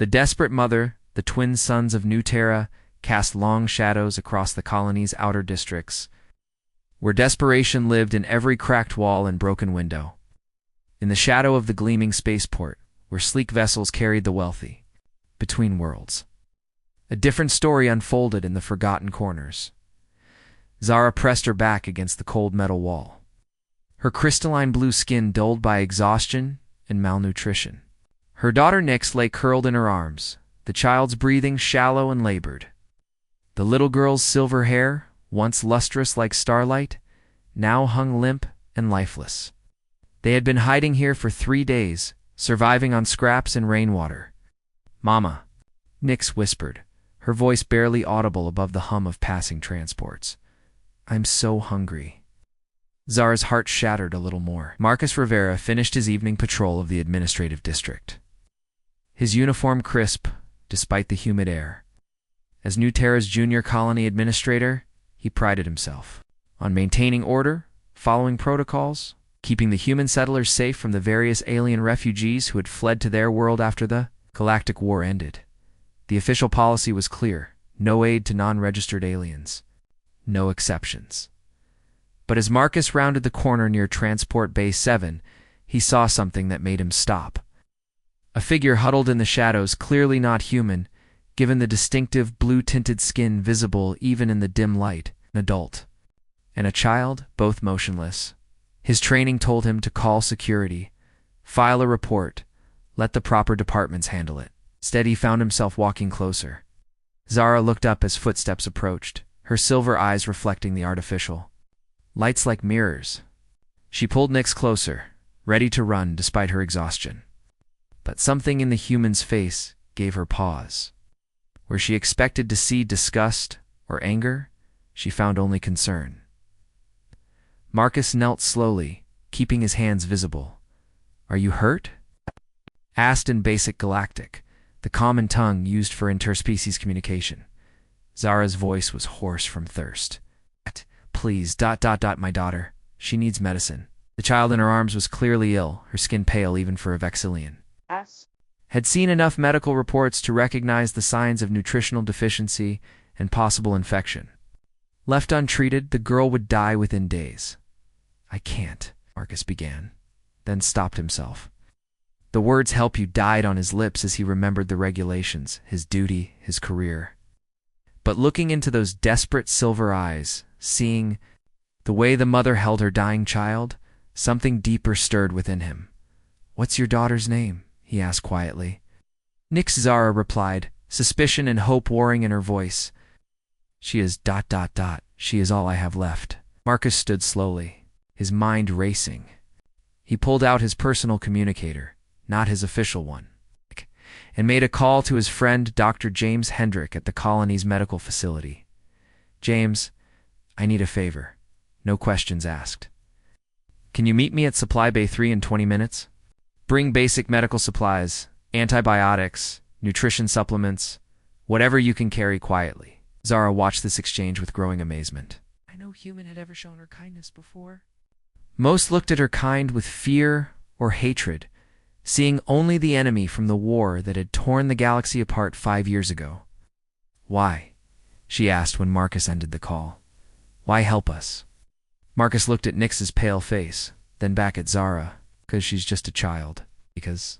The desperate mother, the twin sons of New Terra, cast long shadows across the colony's outer districts, where desperation lived in every cracked wall and broken window. In the shadow of the gleaming spaceport, where sleek vessels carried the wealthy, between worlds, a different story unfolded in the forgotten corners. Zara pressed her back against the cold metal wall, her crystalline blue skin dulled by exhaustion and malnutrition. Her daughter Nyx lay curled in her arms, the child's breathing shallow and labored. The little girl's silver hair, once lustrous like starlight, now hung limp and lifeless. They had been hiding here for 3 days, surviving on scraps and rainwater. "Mama," Nyx whispered, her voice barely audible above the hum of passing transports. "I'm so hungry." Zara's heart shattered a little more. Marcus Rivera finished his evening patrol of the administrative district, his uniform crisp despite the humid air. As New Terra's junior colony administrator, he prided himself on maintaining order, following protocols, keeping the human settlers safe from the various alien refugees who had fled to their world after the Galactic War ended. The official policy was clear: no aid to non-registered aliens, no exceptions. But as Marcus rounded the corner near Transport Bay 7, he saw something that made him stop. A figure huddled in the shadows, clearly not human, given the distinctive blue-tinted skin visible even in the dim light. An adult and a child, both motionless. His training told him to call security, file a report, let the proper departments handle it. Instead, he found himself walking closer. Zara looked up as footsteps approached, her silver eyes reflecting the artificial lights like mirrors. She pulled Nyx closer, ready to run despite her exhaustion. But something in the human's face gave her pause. Where she expected to see disgust or anger, she found only concern. Marcus knelt slowly, keeping his hands visible. "Are you hurt?" asked in basic Galactic, the common tongue used for interspecies communication. Zara's voice was hoarse from thirst. "Please, my daughter. She needs medicine." The child in her arms was clearly ill, her skin pale even for a Vexillian. Had seen enough medical reports to recognize the signs of nutritional deficiency and possible infection. Left untreated, the girl would die within days. "I can't," Marcus began, then stopped himself. The words "help you" died on his lips as he remembered the regulations, his duty, his career. But looking into those desperate silver eyes, seeing the way the mother held her dying child, something deeper stirred within him. "What's your daughter's name?" he asked quietly. Nyx, Zara replied, suspicion and hope warring in her voice. "She is ... She is all I have left." Marcus stood slowly, his mind racing. He pulled out his personal communicator, not his official one, and made a call to his friend Dr. James Hendrick at the colony's medical facility. "James, I need a favor. No questions asked. Can you meet me at Supply Bay 3 in 20 minutes? Bring basic medical supplies, antibiotics, nutrition supplements, whatever you can carry quietly." Zara watched this exchange with growing amazement. No human had ever shown her kindness before. Most looked at her kind with fear or hatred, seeing only the enemy from the war that had torn the galaxy apart 5 years ago. "Why?" she asked when Marcus ended the call. "Why help us?" Marcus looked at Nyx's pale face, then back at Zara. "Because she's just a child. Because..."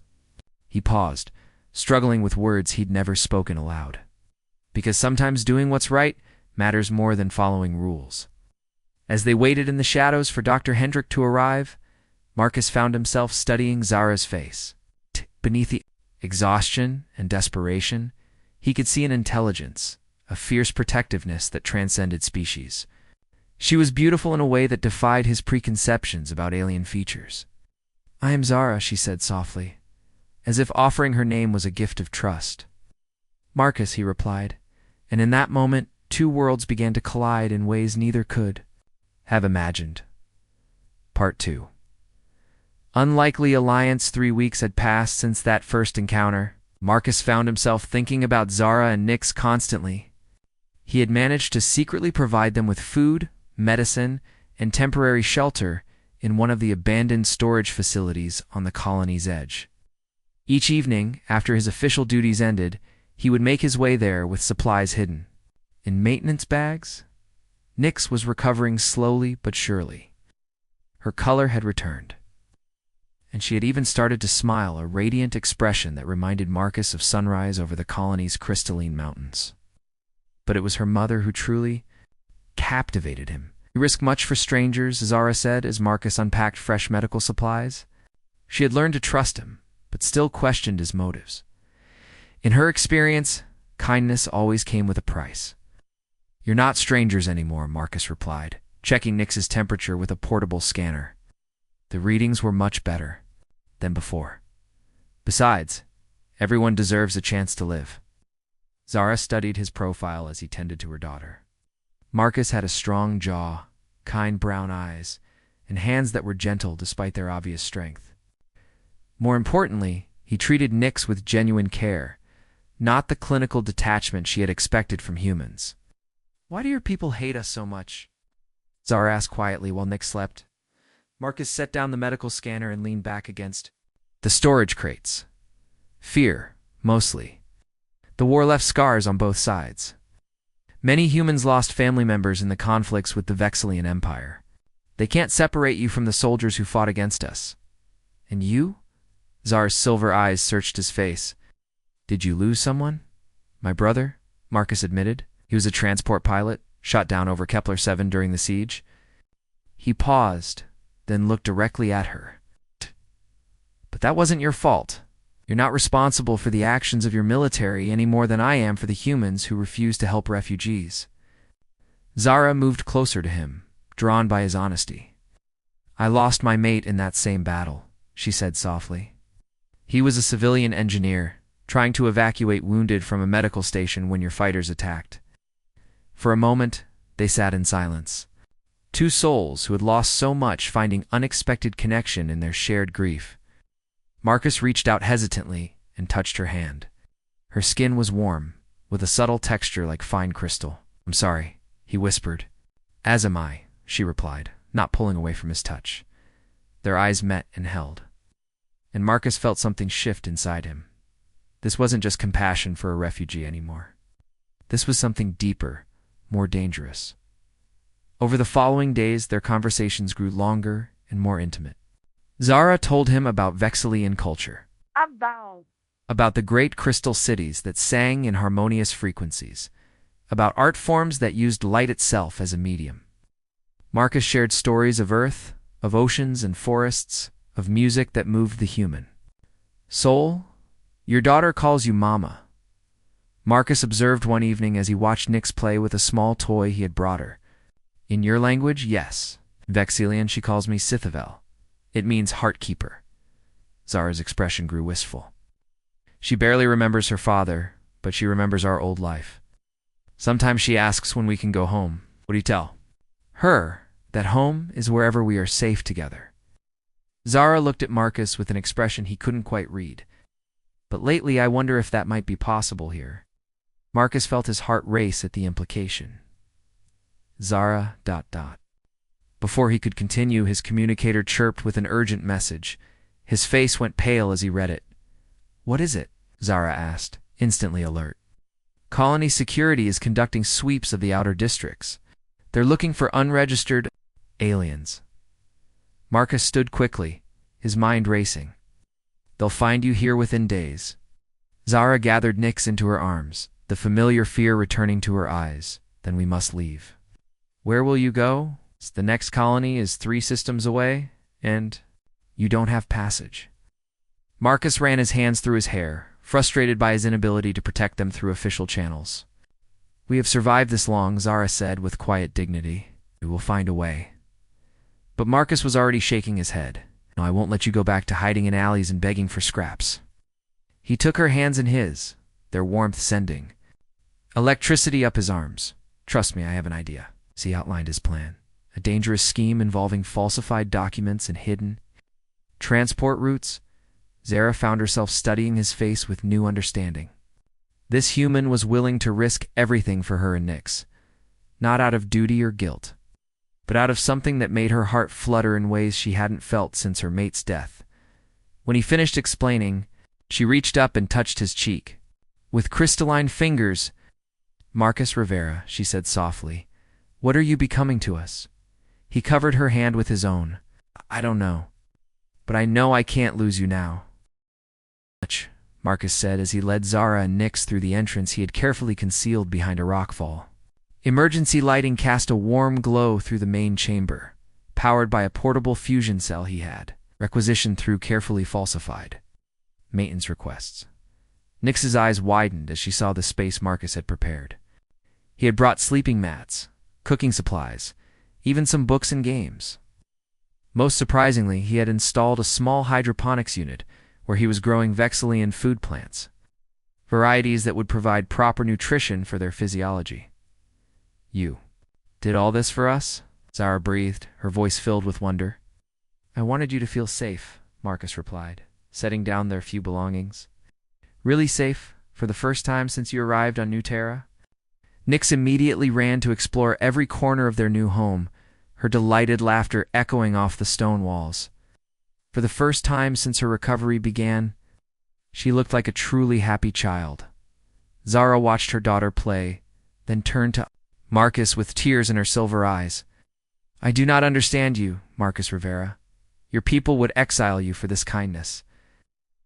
He paused, struggling with words he'd never spoken aloud. "Because sometimes doing what's right matters more than following rules." As they waited in the shadows for Dr. Hendrick to arrive, Marcus found himself studying Zara's face. Beneath the exhaustion and desperation, he could see an intelligence, a fierce protectiveness that transcended species. She was beautiful in a way that defied his preconceptions about alien features. "I am Zara," she said softly, as if offering her name was a gift of trust. "Marcus," he replied, and in that moment, 2 worlds began to collide in ways neither could have imagined. Part 2. Unlikely alliance. 3 weeks had passed since that first encounter. Marcus found himself thinking about Zara and Nyx constantly. He had managed to secretly provide them with food, medicine, and temporary shelter in one of the abandoned storage facilities on the colony's edge. Each evening, after his official duties ended, he would make his way there with supplies hidden. In maintenance bags, Nyx was recovering slowly but surely. Her color had returned, and she had even started to smile, a radiant expression that reminded Marcus of sunrise over the colony's crystalline mountains. But it was her mother who truly captivated him. "You risk much for strangers," Zara said as Marcus unpacked fresh medical supplies. She had learned to trust him, but still questioned his motives. In her experience, kindness always came with a price. "You're not strangers anymore," Marcus replied, checking Nyx's temperature with a portable scanner. The readings were much better than before. "Besides, everyone deserves a chance to live." Zara studied his profile as he tended to her daughter. Marcus had a strong jaw, kind brown eyes, and hands that were gentle despite their obvious strength. More importantly, he treated Nyx with genuine care, not the clinical detachment she had expected from humans. "Why do your people hate us so much?" Zara asked quietly while Nyx slept. Marcus set down the medical scanner and leaned back against the storage crates. "Fear, mostly. The war left scars on both sides. Many humans lost family members in the conflicts with the Vexilian Empire. They can't separate you from the soldiers who fought against us. And you?" Zara's silver eyes searched his face. "Did you lose someone?" "My brother," Marcus admitted. "He was a transport pilot, shot down over Kepler 7 during the siege." He paused, then looked directly at her. "But that wasn't your fault. You're not responsible for the actions of your military any more than I am for the humans who refuse to help refugees." Zara moved closer to him, drawn by his honesty. "I lost my mate in that same battle," she said softly. "He was a civilian engineer, trying to evacuate wounded from a medical station when your fighters attacked." For a moment, they sat in silence. Two souls who had lost so much finding unexpected connection in their shared grief. Marcus reached out hesitantly and touched her hand. Her skin was warm, with a subtle texture like fine crystal. "I'm sorry," he whispered. "As am I," she replied, not pulling away from his touch. Their eyes met and held, and Marcus felt something shift inside him. This wasn't just compassion for a refugee anymore. This was something deeper, more dangerous. Over the following days, their conversations grew longer and more intimate. Zara told him about Vexilian culture, about the great crystal cities that sang in harmonious frequencies, about art forms that used light itself as a medium. Marcus shared stories of Earth, of oceans and forests, of music that moved the human soul. "Your daughter calls you Mama," Marcus observed one evening as he watched Nyx play with a small toy he had brought her. "In your language, yes. Vexilian, she calls me Sithavel. It means heart keeper." Zara's expression grew wistful. "She barely remembers her father, but she remembers our old life. Sometimes she asks when we can go home. What do you tell her? That home is wherever we are safe together." Zara looked at Marcus with an expression he couldn't quite read. "But lately I wonder if that might be possible here." Marcus felt his heart race at the implication. Zara... Before he could continue, his communicator chirped with an urgent message. His face went pale as he read it. "What is it?" Zara asked, instantly alert. "Colony security is conducting sweeps of the outer districts. They're looking for unregistered aliens." Marcus stood quickly, his mind racing. "They'll find you here within days." Zara gathered Nyx into her arms, the familiar fear returning to her eyes. "Then we must leave." "Where will you go?" "The next colony is 3 systems away, and you don't have passage." Marcus ran his hands through his hair, frustrated by his inability to protect them through official channels. "We have survived this long," Zara said with quiet dignity. "We will find a way." But Marcus was already shaking his head. "No, I won't let you go back to hiding in alleys and begging for scraps." He took her hands in his, their warmth sending electricity up his arms. "Trust me, I have an idea." He outlined his plan. A dangerous scheme involving falsified documents and hidden transport routes. Zara found herself studying his face with new understanding. This human was willing to risk everything for her and Nyx, not out of duty or guilt, but out of something that made her heart flutter in ways she hadn't felt since her mate's death. When he finished explaining, She reached up and touched his cheek. With crystalline fingers, "Marcus Rivera," she said softly, "what are you becoming to us?" He covered her hand with his own. "I don't know. But I know I can't lose you now." Marcus said as he led Zara and Nyx through the entrance he had carefully concealed behind a rockfall. Emergency lighting cast a warm glow through the main chamber, powered by a portable fusion cell he had, requisitioned through carefully falsified maintenance requests. Nyx's eyes widened as she saw the space Marcus had prepared. He had brought sleeping mats, cooking supplies, even some books and games. Most surprisingly, he had installed a small hydroponics unit where he was growing Vexillian food plants, varieties that would provide proper nutrition for their physiology. "You did all this for us?" Zara breathed, her voice filled with wonder. "I wanted you to feel safe," Marcus replied, setting down their few belongings. "Really safe, for the first time since you arrived on New Terra?" Nyx immediately ran to explore every corner of their new home, her delighted laughter echoing off the stone walls. For the first time since her recovery began, she looked like a truly happy child. Zara watched her daughter play, then turned to Marcus with tears in her silver eyes. "I do not understand you, Marcus Rivera. Your people would exile you for this kindness.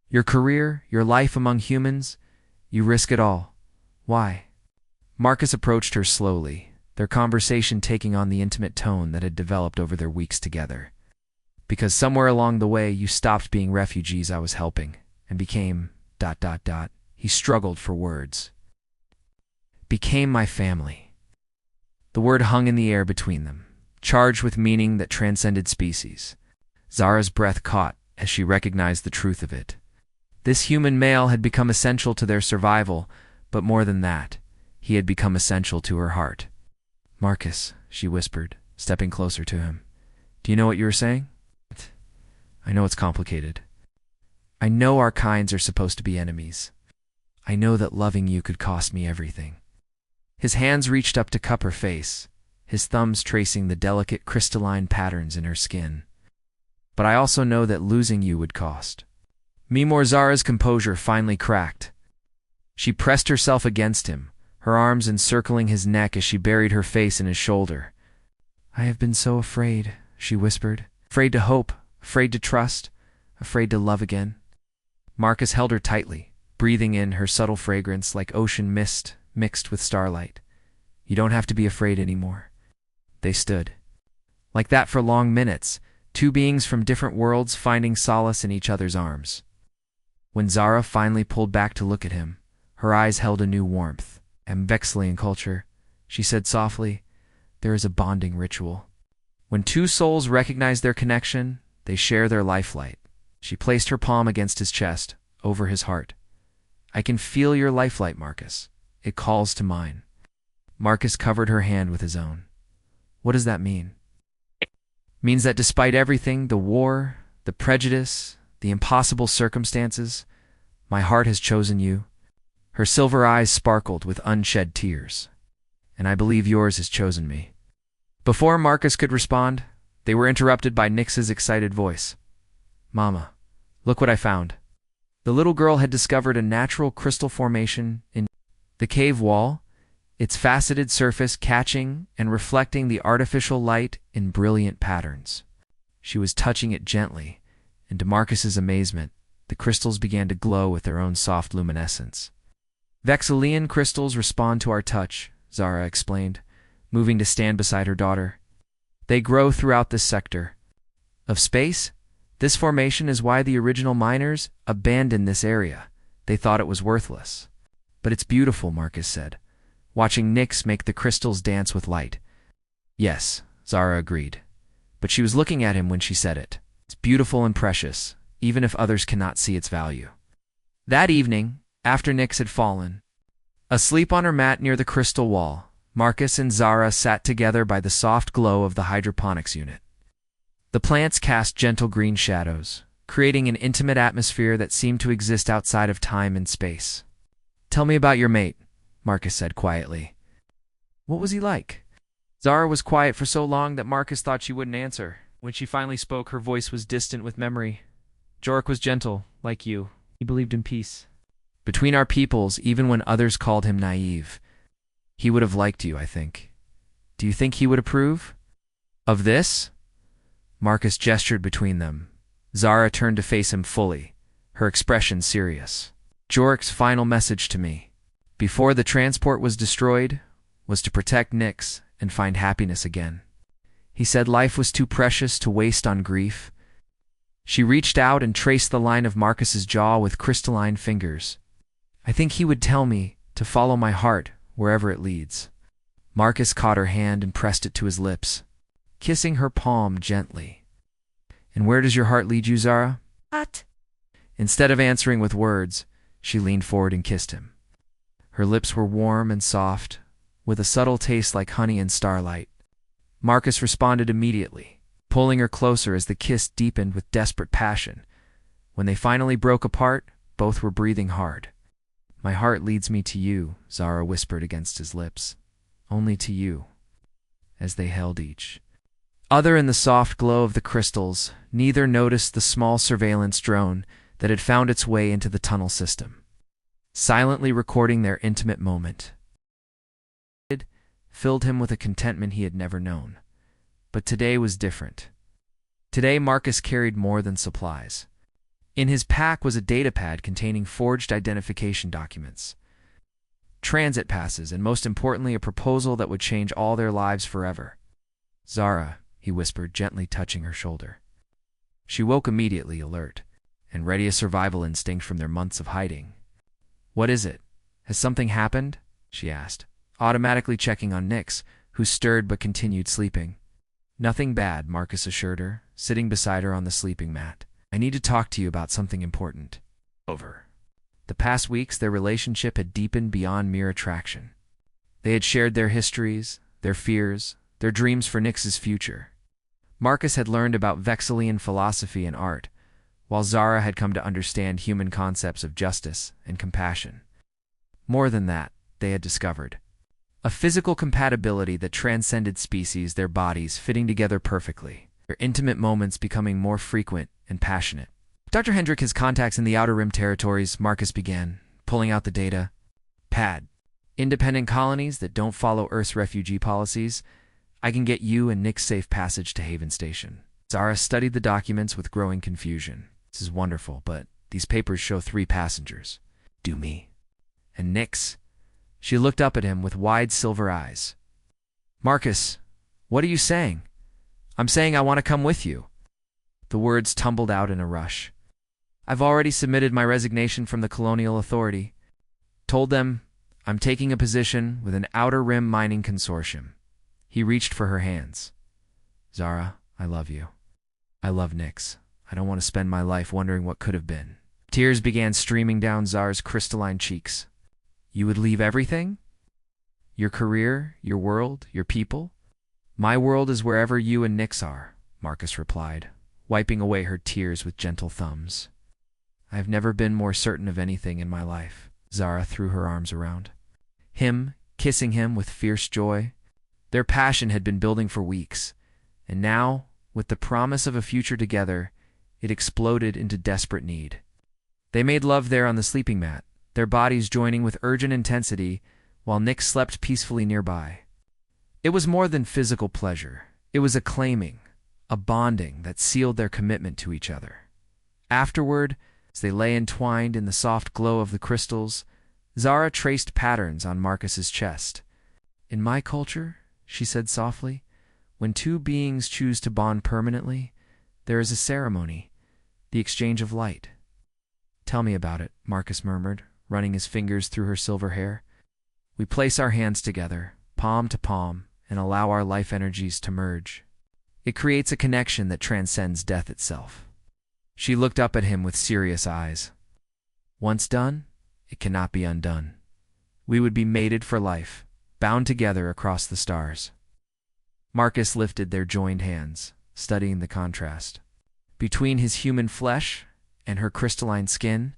Your career, your life among humans, you risk it all. Why?" Marcus approached her slowly, their conversation taking on the intimate tone that had developed over their weeks together. "Because somewhere along the way you stopped being refugees I was helping, and became... He struggled for words. "Became my family." The word hung in the air between them, charged with meaning that transcended species. Zara's breath caught as she recognized the truth of it. This human male had become essential to their survival, but more than that, he had become essential to her heart. "Marcus," she whispered, stepping closer to him. "Do you know what you were saying?" "I know it's complicated. I know our kinds are supposed to be enemies. I know that loving you could cost me everything." His hands reached up to cup her face, his thumbs tracing the delicate crystalline patterns in her skin. "But I also know that losing you would cost me more." Zara's composure finally cracked. She pressed herself against him, her arms encircling his neck as she buried her face in his shoulder. "I have been so afraid," she whispered. "Afraid to hope, afraid to trust, afraid to love again." Marcus held her tightly, breathing in her subtle fragrance like ocean mist mixed with starlight. "You don't have to be afraid anymore." They stood. Like that for long minutes, two beings from different worlds finding solace in each other's arms. When Zara finally pulled back to look at him, her eyes held a new warmth. "And Vexillian culture," she said softly, "there is a bonding ritual. When two souls recognize their connection, they share their lifelight." She placed her palm against his chest, over his heart. "I can feel your lifelight, Marcus. It calls to mine." Marcus covered her hand with his own. "What does that mean?" "Means that despite everything, the war, the prejudice, the impossible circumstances, my heart has chosen you." Her silver eyes sparkled with unshed tears. "And I believe yours has chosen me." Before Marcus could respond, they were interrupted by Nyx's excited voice. "Mama, look what I found." The little girl had discovered a natural crystal formation in the cave wall, its faceted surface catching and reflecting the artificial light in brilliant patterns. She was touching it gently, and to Marcus's amazement, the crystals began to glow with their own soft luminescence. "Vexillian crystals respond to our touch," Zara explained, moving to stand beside her daughter. "They grow throughout this sector of space. This formation is why the original miners abandoned this area. They thought it was worthless." "But it's beautiful," Marcus said, watching Nyx make the crystals dance with light. "Yes," Zara agreed, but she was looking at him when she said it. "It's beautiful and precious, even if others cannot see its value." That evening, after Nyx had fallen asleep on her mat near the crystal wall, Marcus and Zara sat together by the soft glow of the hydroponics unit. The plants cast gentle green shadows, creating an intimate atmosphere that seemed to exist outside of time and space. "Tell me about your mate," Marcus said quietly. "What was he like?" Zara was quiet for so long that Marcus thought she wouldn't answer. When she finally spoke, her voice was distant with memory. "Jork was gentle, like you, He believed in peace between our peoples, even when others called him naive. He would have liked you, I think. Do you think he would approve of this? Marcus gestured between them. Zara turned to face him fully, her expression serious. Jorik's final message to me, before the transport was destroyed, was to protect Nyx and find happiness again. He said life was too precious to waste on grief. She reached out and traced the line of Marcus's jaw with crystalline fingers. I think he would tell me to follow my heart wherever it leads. Marcus caught her hand and pressed it to his lips, kissing her palm gently. And where does your heart lead you, Zara? What? Instead of answering with words, she leaned forward and kissed him. Her lips were warm and soft, with a subtle taste like honey and starlight. Marcus responded immediately, pulling her closer as the kiss deepened with desperate passion. When they finally broke apart, both were breathing hard. My heart leads me to you, Zara whispered against his lips. Only to you. As they held each other in the soft glow of the crystals, neither noticed the small surveillance drone that had found its way into the tunnel system, silently recording their intimate moment. It filled him with a contentment he had never known. But today was different. Today Marcus carried more than supplies. In his pack was a datapad containing forged identification documents, transit passes, and most importantly, a proposal that would change all their lives forever. Zara, he whispered, gently touching her shoulder. She woke immediately, alert, and ready as survival instinct from their months of hiding. What is it? Has something happened? She asked, automatically checking on Nyx, who stirred but continued sleeping. Nothing bad, Marcus assured her, sitting beside her on the sleeping mat. I need to talk to you about something important. Over the past weeks, their relationship had deepened beyond mere attraction. They had shared their histories, their fears, their dreams for Nyx's future. Marcus had learned about Vexilian philosophy and art, while Zara had come to understand human concepts of justice and compassion. More than that, they had discovered a physical compatibility that transcended species, their bodies fitting together perfectly, their intimate moments becoming more frequent and passionate. Dr. Hendrik has contacts in the Outer Rim territories, Marcus began, pulling out the data. Pad. Independent colonies that don't follow Earth's refugee policies. I can get you and Nyx safe passage to Haven Station. Zara studied the documents with growing confusion. This is wonderful, but these papers show 3 passengers. Do me. And Nyx. She looked up at him with wide silver eyes. Marcus, what are you saying? I'm saying I want to come with you. The words tumbled out in a rush. I've already submitted my resignation from the Colonial Authority. Told them I'm taking a position with an Outer Rim mining consortium. He reached for her hands. Zara, I love you. I love Nyx. I don't want to spend my life wondering what could have been. Tears began streaming down Zara's crystalline cheeks. You would leave everything? Your career, your world, your people? My world is wherever you and Nyx are, Marcus replied, wiping away her tears with gentle thumbs. I have never been more certain of anything in my life. Zara threw her arms around him, kissing him with fierce joy. Their passion had been building for weeks, and now, with the promise of a future together, it exploded into desperate need. They made love there on the sleeping mat, their bodies joining with urgent intensity, while Nyx slept peacefully nearby. It was more than physical pleasure. It was a claiming, a bonding that sealed their commitment to each other. Afterward, as they lay entwined in the soft glow of the crystals, Zara traced patterns on Marcus's chest. In my culture, she said softly, when 2 beings choose to bond permanently, there is a ceremony, the exchange of light. Tell me about it, Marcus murmured, running his fingers through her silver hair. We place our hands together, palm to palm, and allow our life energies to merge. It creates a connection that transcends death itself. She looked up at him with serious eyes. Once done, it cannot be undone. We would be mated for life, bound together across the stars. Marcus lifted their joined hands, studying the contrast between his human flesh and her crystalline skin.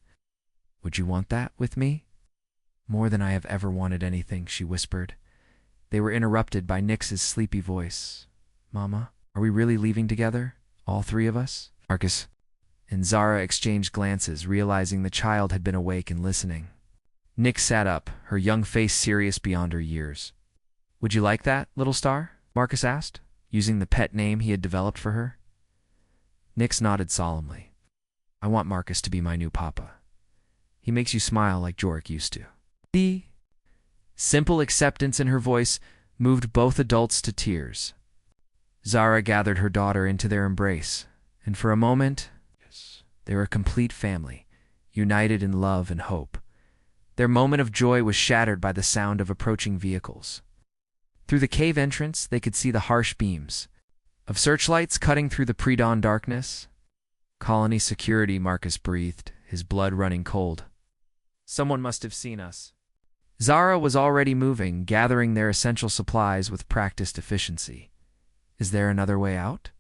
Would you want that with me? More than I have ever wanted anything, she whispered. They were interrupted by Nyx's sleepy voice. Mama, are we really leaving together? All 3 of us? Marcus and Zara exchanged glances, realizing the child had been awake and listening. Nyx sat up, her young face serious beyond her years. "Would you like that, little star?" Marcus asked, using the pet name he had developed for her. Nyx nodded solemnly. "I want Marcus to be my new papa. He makes you smile like Jorik used to." The simple acceptance in her voice moved both adults to tears. Zara gathered her daughter into their embrace, and for a moment, they were a complete family, united in love and hope. Their moment of joy was shattered by the sound of approaching vehicles. Through the cave entrance, they could see the harsh beams of searchlights cutting through the pre-dawn darkness. "Colony security," Marcus breathed, his blood running cold. "Someone must have seen us." Zara was already moving, gathering their essential supplies with practiced efficiency. "Is there another way out?"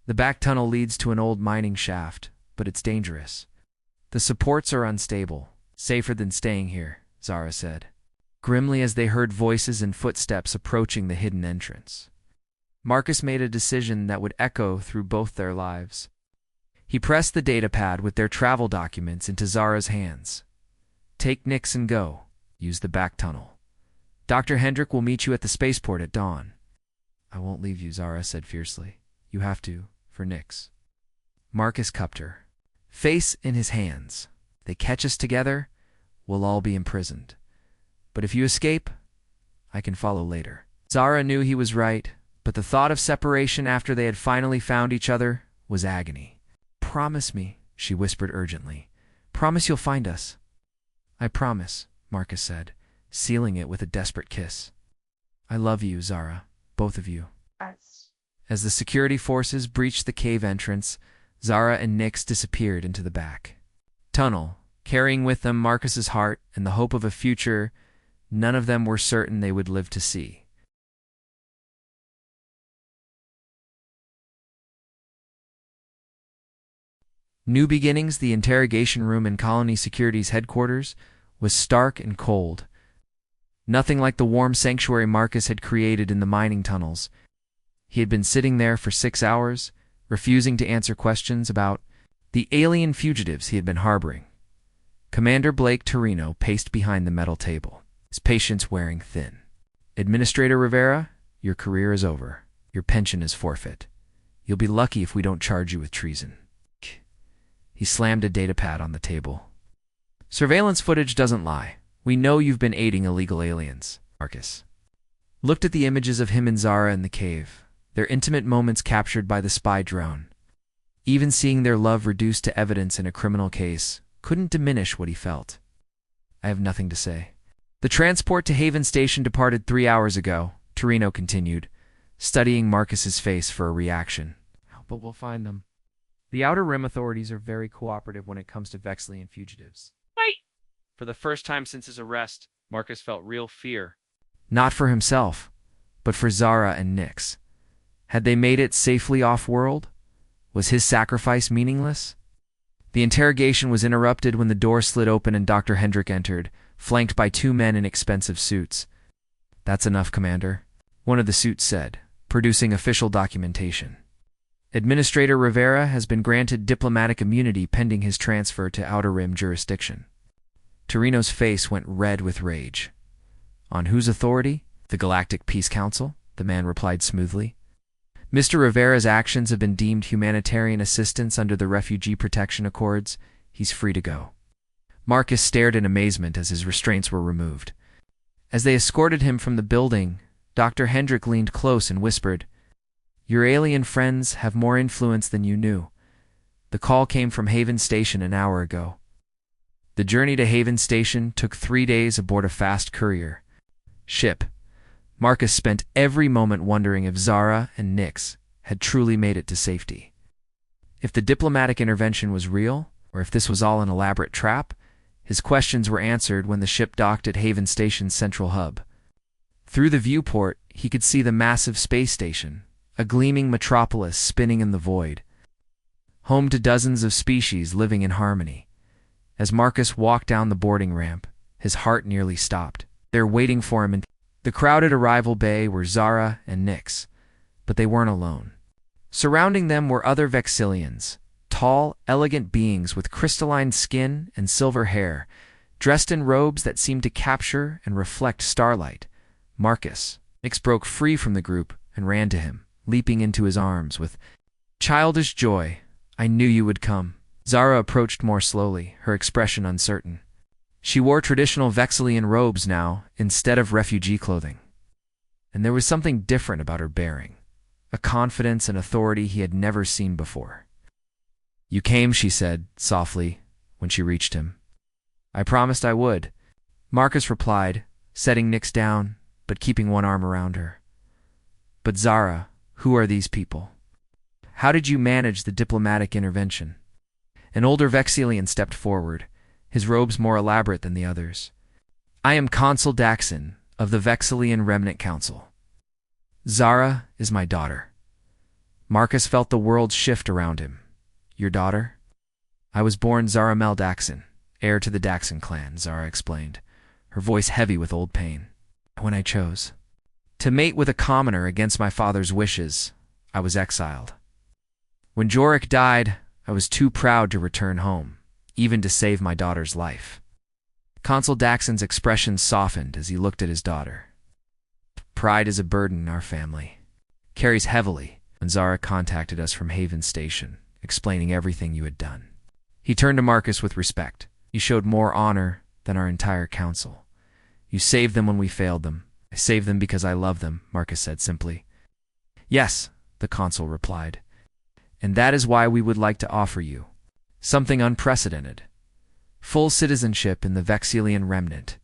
"The back tunnel leads to an old mining shaft, but it's dangerous. The supports are unstable. Safer than staying here," Zara said, grimly as they heard voices and footsteps approaching the hidden entrance. Marcus made a decision that would echo through both their lives. He pressed the datapad with their travel documents into Zara's hands. "Take Nyx and go. Use the back tunnel. Dr. Hendrik will meet you at the spaceport at dawn." "I won't leave you," Zara said fiercely. "You have to, for Nyx." Marcus cupped her, face in his hands. "They catch us together, we'll all be imprisoned. But if you escape, I can follow later." Zara knew he was right, but the thought of separation after they had finally found each other was agony. "Promise me," she whispered urgently. "Promise you'll find us." "I promise," Marcus said, sealing it with a desperate kiss. "I love you, Zara, both of you." As the security forces breached the cave entrance, Zara and Nyx disappeared into the back tunnel, carrying with them Marcus's heart and the hope of a future none of them were certain they would live to see. New Beginnings, the interrogation room in Colony Security's headquarters, was stark and cold. Nothing like the warm sanctuary Marcus had created in the mining tunnels. He had been sitting there for 6 hours, refusing to answer questions about the alien fugitives he had been harboring. Commander Blake Torino paced behind the metal table, his patience wearing thin. "Administrator Rivera, your career is over. Your pension is forfeit. You'll be lucky if we don't charge you with treason." He slammed a datapad on the table. "Surveillance footage doesn't lie. We know you've been aiding illegal aliens." Marcus looked at the images of him and Zara in the cave, their intimate moments captured by the spy drone. Even seeing their love reduced to evidence in a criminal case couldn't diminish what he felt. "I have nothing to say." "The transport to Haven Station departed 3 hours ago," Torino continued, studying Marcus's face for a reaction. "But we'll find them. The Outer Rim authorities are very cooperative when it comes to Vexilian fugitives." "Wait!" For the first time since his arrest, Marcus felt real fear. Not for himself, but for Zara and Nyx. Had they made it safely off-world? Was his sacrifice meaningless? The interrogation was interrupted when the door slid open and Dr. Hendrik entered, flanked by 2 men in expensive suits. "That's enough, Commander," one of the suits said, producing official documentation. "Administrator Rivera has been granted diplomatic immunity pending his transfer to Outer Rim jurisdiction." Torino's face went red with rage. "On whose authority?" "The Galactic Peace Council," the man replied smoothly. "Mr. Rivera's actions have been deemed humanitarian assistance under the Refugee Protection Accords. He's free to go." Marcus stared in amazement as his restraints were removed. As they escorted him from the building, Dr. Hendrik leaned close and whispered, "Your alien friends have more influence than you knew. The call came from Haven Station an hour ago." The journey to Haven Station took 3 days aboard a fast courier ship. Marcus spent every moment wondering if Zara and Nyx had truly made it to safety. If the diplomatic intervention was real, or if this was all an elaborate trap, his questions were answered when the ship docked at Haven Station's central hub. Through the viewport, he could see the massive space station, a gleaming metropolis spinning in the void, home to dozens of species living in harmony. As Marcus walked down the boarding ramp, his heart nearly stopped. There waiting for him in the crowded arrival bay were Zara and Nyx, but they weren't alone. Surrounding them were other Vexilians, tall, elegant beings with crystalline skin and silver hair, dressed in robes that seemed to capture and reflect starlight. Marcus. Nix broke free from the group and ran to him, leaping into his arms with childish joy. "I knew you would come." Zara approached more slowly, her expression uncertain. She wore traditional Vexilian robes now, instead of refugee clothing. And there was something different about her bearing, a confidence and authority he had never seen before. "You came," she said, softly, when she reached him. "I promised I would," Marcus replied, setting Nix down, but keeping one arm around her. "But Zara, who are these people? How did you manage the diplomatic intervention?" An older Vexilian stepped forward, his robes more elaborate than the others. "I am Consul Daxon of the Vexilian Remnant Council. Zara is my daughter." Marcus felt the world shift around him. "Your daughter?" "I was born Zara Mel Daxon, heir to the Daxon clan," Zara explained, her voice heavy with old pain. "When I chose to mate with a commoner against my father's wishes, I was exiled. When Jorik died, I was too proud to return home, even to save my daughter's life." Consul Daxon's expression softened as he looked at his daughter. "Pride is a burden in our family. Carries heavily when Zara contacted us from Haven Station, explaining everything you had done." He turned to Marcus with respect. "You showed more honor than our entire council. You saved them when we failed them. I saved them because I love them," Marcus said simply. "Yes," the consul replied. "And that is why we would like to offer you something unprecedented. Full citizenship in the Vexilian Remnant,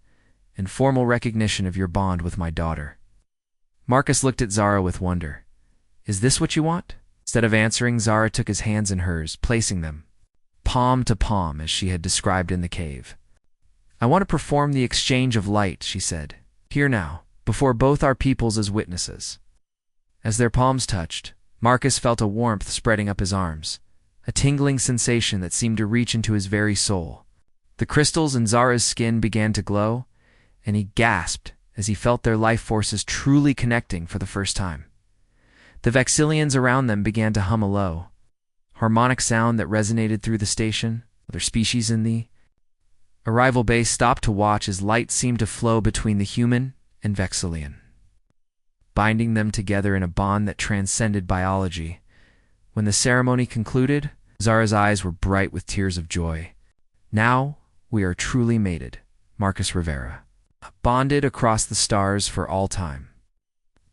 and formal recognition of your bond with my daughter." Marcus looked at Zara with wonder. "Is this what you want?" Instead of answering, Zara took his hands in hers, placing them palm to palm as she had described in the cave. "I want to perform the exchange of light," she said, "here now, before both our peoples as witnesses." As their palms touched, Marcus felt a warmth spreading up his arms, a tingling sensation that seemed to reach into his very soul. The crystals in Zara's skin began to glow, and he gasped as he felt their life forces truly connecting for the first time. The Vexilians around them began to hum a low, harmonic sound that resonated through the station. Other species in the arrival base stopped to watch as light seemed to flow between the human and Vexilian, binding them together in a bond that transcended biology. When the ceremony concluded, Zara's eyes were bright with tears of joy. "Now we are truly mated, Marcus Rivera, bonded across the stars for all time."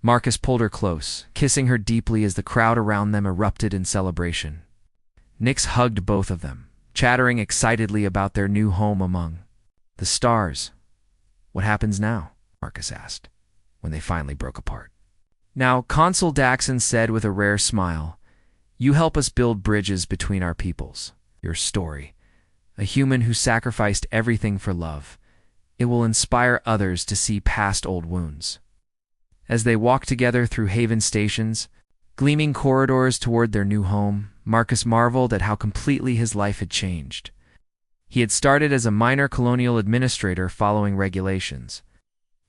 Marcus pulled her close, kissing her deeply as the crowd around them erupted in celebration. Nix hugged both of them, chattering excitedly about their new home among the stars. "What happens now?" Marcus asked, when they finally broke apart. "Now," Consul Daxon said with a rare smile, "you help us build bridges between our peoples. Your story, a human who sacrificed everything for love, it will inspire others to see past old wounds." As they walked together through Haven Station's gleaming corridors toward their new home, Marcus marveled at how completely his life had changed. He had started as a minor colonial administrator following regulations.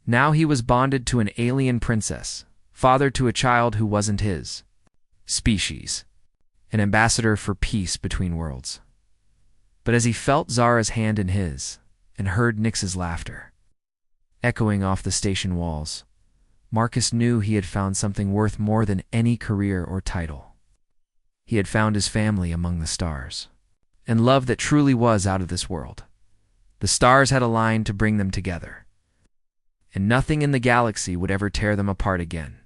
Now he was bonded to an alien princess, father to a child who wasn't his species, an ambassador for peace between worlds. But as he felt Zara's hand in his, and heard Nix's laughter echoing off the station walls, Marcus knew he had found something worth more than any career or title. He had found his family among the stars, and love that truly was out of this world. The stars had aligned to bring them together, and nothing in the galaxy would ever tear them apart again.